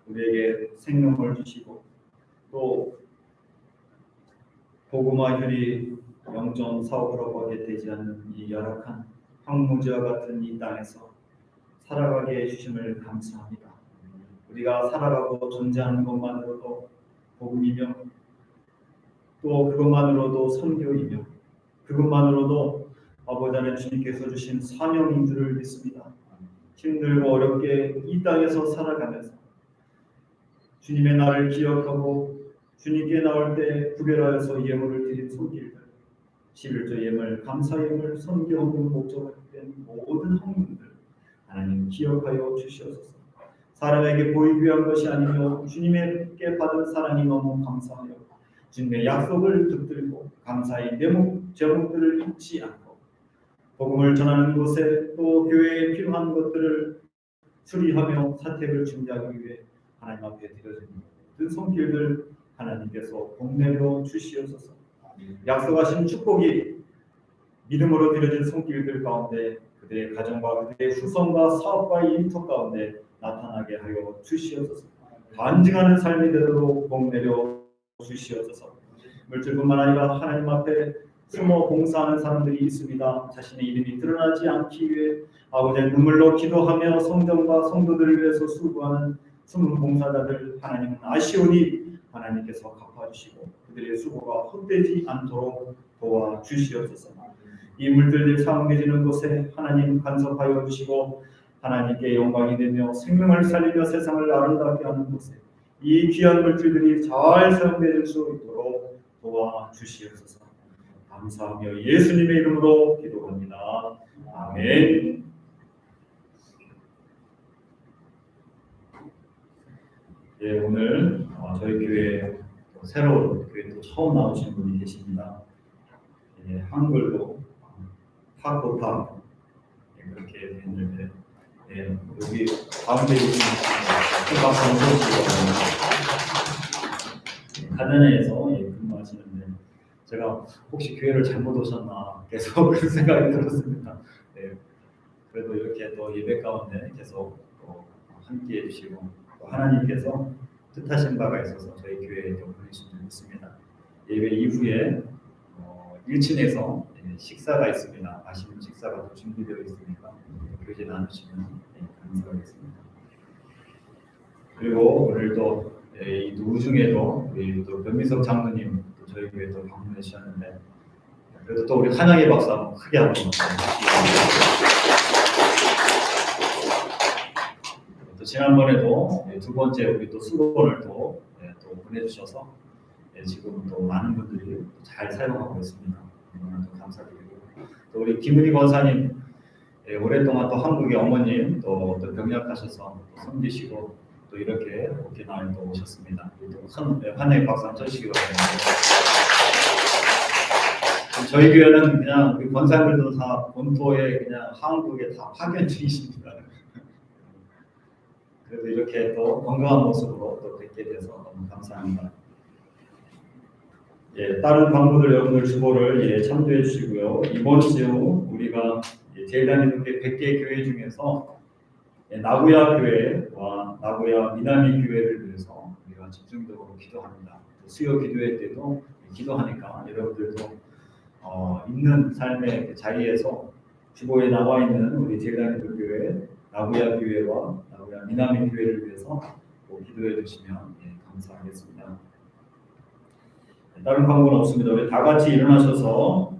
우리에게 생명을 주시고 또 복음화 혈이 0.45%밖에 되지 않는 이 열악한 황무지와 같은 이 땅에서 살아가게 해주심을 감사합니다. 우리가 살아가고 존재하는 것만으로도 복음이며 또 그것만으로도 선교이며 그것만으로도 아버지 하나님 주님께서 주신 사명인 줄을 믿습니다. 힘들고 어렵게 이 땅에서 살아가면서 주님의 날을 기억하고 주님께 나올 때 구별하여서 예물을 드린 손길들, 11조 예물, 감사 예물, 선교 헌금 목적으로 된 모든 헌금들 하나님 기억하여 주시옵소서. 사람에게 보이기 위한 것이 아니며 주님께 받은 사랑이 너무 감사하여 주님의 약속을 붙들고 감사의 제목들을 잊지 않고 복음을 전하는 곳에 또 교회에 필요한 것들을 수리하며 사택을 준비하기 위해 하나님 앞에 드려진 모든 손길들 하나님께서 복내려 주시옵소서. 약속하신 축복이 믿음으로 드려진 손길들 가운데 그들의 가정과 그들의 후손과 사업과의 일터 가운데 나타나게 하여 주시옵소서. 간증하는 삶이 되도록 복내려 주시옵소서. 물질뿐만 아니라 하나님 앞에 숨어 봉사하는 사람들이 있습니다. 자신의 이름이 드러나지 않기 위해 아버지의 눈물로 기도하며 성전과 성도들을 위해서 수고하는 숨은 봉사자들 하나님은 아시오니 하나님께서 갚아주시고 그들의 수고가 헛되지 않도록 도와주시옵소서. 이 물들이 사용되지는 곳에 하나님 간섭하여 주시고 하나님께 영광이 되며 생명을 살리며 세상을 아름답게 하는 곳에 이 귀한 물질들이 잘 사용될 수 있도록 도와주시옵소서. 감사하며 예수님의 이름으로 기도합니다. 아멘. 예, 오늘 저희 교회 새로운 교회 또 처음 나오신 분이 계십니다. 예, 한글로 타코타 그렇게 했는데 예, 여기 가운데 계신 가데나에서 근무하시는데 제가 혹시 교회를 잘못 오셨나 계속 그런 생각이 들었습니다. 네, 그래도 이렇게 또 예배 가운데 계속 함께 해주시고 또 하나님께서 뜻하신 바가 있어서 저희 교회에 좀 보내신 줄 믿습니다. 예배 이후에 1층에서 식사가 있습니다. 맛있는 식사가 또 준비되어 있으니까 교제 나누시면 감사하겠습니다. 그리고 오늘도 이 우중에도 우리 또 변민석 장로님 또 저희 교회 또 방문해 주셨는데 그래도 또 우리 한양의 박수 한번 크게 한번 또 지난번에도 두 번째 우리 또 수건을 또 보내주셔서 지금 또 많은 분들이 잘 사용하고 있습니다. 너무나 또 감사드리고 또 우리 김은희 권사님 오랫동안 또 한국의 어머님 또 병약하셔서 또 섬기시고 또 이렇게 오키나와에 또 오셨습니다. 큰 환영의 박수 한번 쳐주시기 바랍니다. 저희 교회는 그냥 우리 권사님들도 다 본토에 그냥 한국에 다 파견 중이십니다. 그래도 이렇게 또 건강한 모습으로 또 뵙게 돼서 너무 감사합니다. 다른 광부들 여러분들 주보를 참조해 주시고요. 이번 주 우리가 제일단위교회 100개 교회 중에서 나고야 교회와 나고야 미나미 교회를 위해서 우리가 집중적으로 기도합니다. 수요 기도회 때도 기도하니까 여러분들도 있는 삶의 자리에서 주보에 나와 있는 우리 제일단위교회 나고야 교회와 나고야 미나미 교회를 위해서 기도해 주시면 감사하겠습니다. 다른 광고는 없습니다. 우리 다 같이 일어나셔서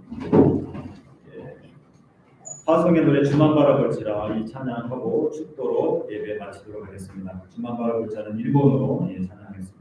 화성의 노래 주만 바라볼지라 이 찬양하고 축도로 예배 마치도록 하겠습니다. 주만 바라볼지라는 일본어로 찬양하겠습니다.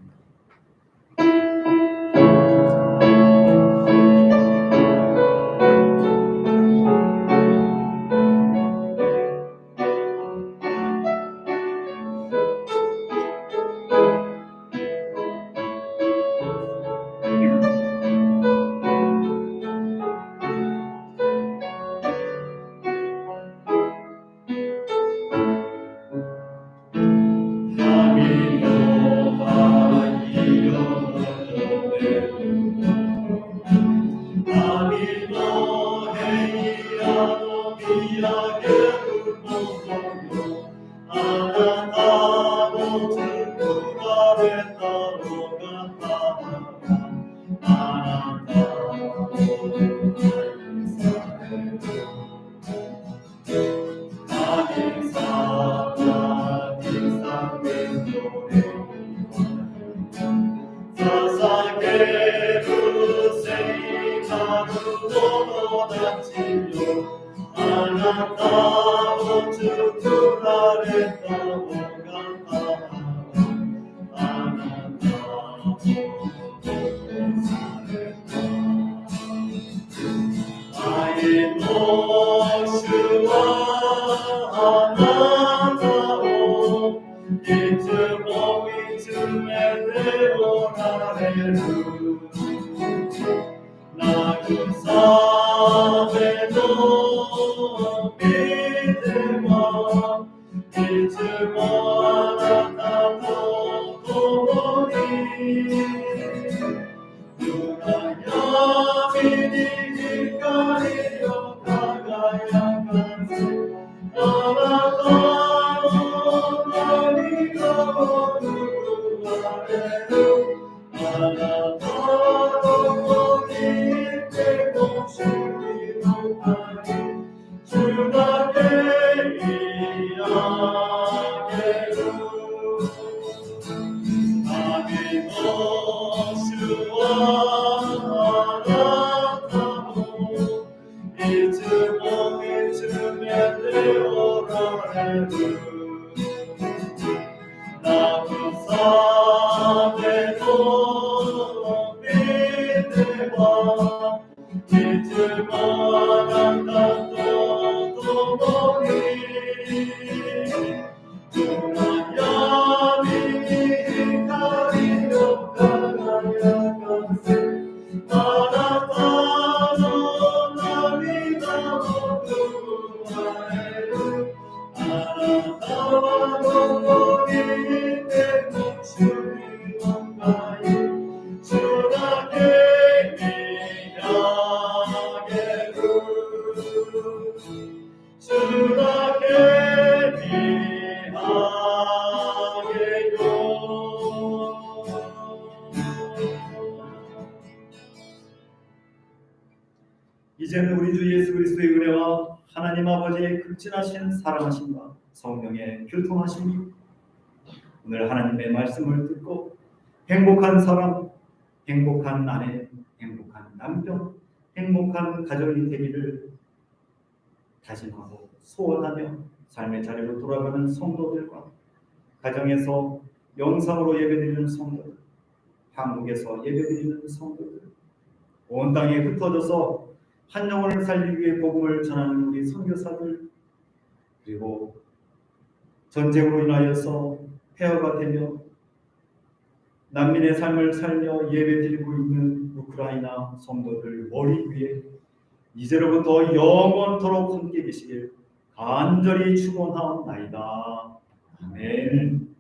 이제는 우리 주 예수 그리스도의 은혜와 하나님 아버지의 극진하신 사랑하심과 성령의 교통하심이 오늘 하나님의 말씀을 듣고 행복한 사람, 행복한 아내, 행복한 남편, 행복한 가정이 되기를 다짐하고 소원하며 삶의 자리로 돌아가는 성도들과 가정에서 영상으로 예배드리는 성도들, 한국에서 예배드리는 성도들, 온 땅에 흩어져서 한 영혼을 살리기 위해 복음을 전하는 우리 선교사들, 그리고 전쟁으로 인하여서 폐허가 되며 난민의 삶을 살며 예배드리고 있는 우크라이나 성도들 머리 위에 이제로부터 영원토록 함께 계시길 간절히 축원하옵나이다. 아멘.